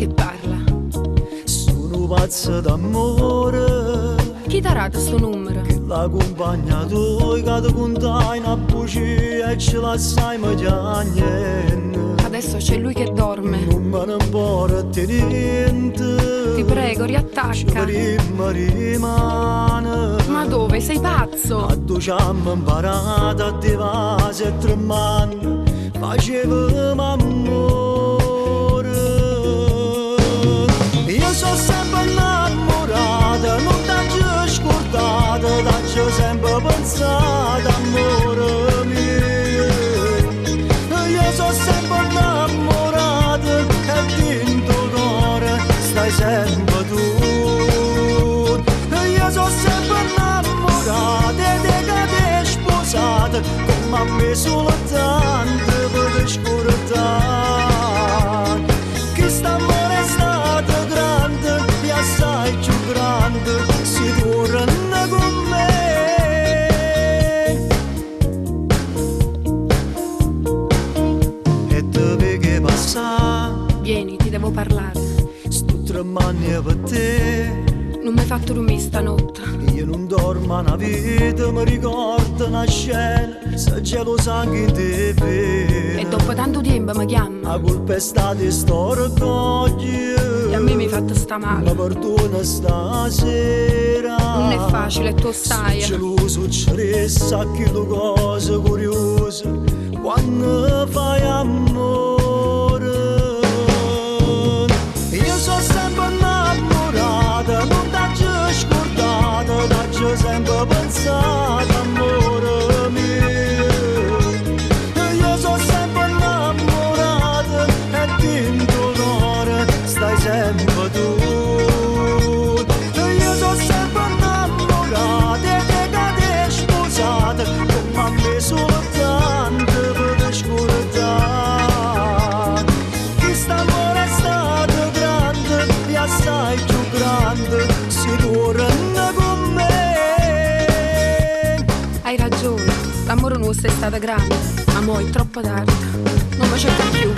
che parla? Sono pazzo d'amore. Chi t'ha dato sto numero? La compagna tua che ti conta in a bugia e ce la sai ma già niente. Adesso c'è lui che dorme. Non me ne importa niente. Ti prego, riattacca. Rimane. Ma dove? Sei pazzo? A tu ci abbiamo imparato a devasi e tremando. Facevamo amore. Io sono sempre innamorata, non t'ho scordata, t'ho sempre pensato, amore mio. Io sono sempre innamorata e dentro il cuore stai sempre tu. Io sono sempre innamorata e te che ti sposata, come a me solo tanto per scordare. Che st'amore è stato grande e assai più grande se torna con me. E dove che passa? Vieni, ti devo parlare. Sto tremando per te. Non mi hai fatto dormire stanotte. Io non dormo una vita, mi ricordo una scena, se geloso anche in te vede. E dopo tanto tempo mi chiama. La colpa è stata di sto orgoglio. E a me mi hai fatto sta Ma male. perdona stasera. Non è facile, tu sai. Geloso ci resta anche le cose curiose quando fai amore. Io sono sempre innamorata, non t'ho scordata, t'ho sempre pensato, amore mio. Io sono sempre innamorata e dentro il cuore stai sempre tu. Io sono sempre innamorata e te che ti sposata, come a me solo tanto per scordare. Che st'amore è stato grande e assai più grande se torna con me. Hai ragione, l'amore nostro è stato grande, ma mo' è troppo tardi. Non mi cerca più.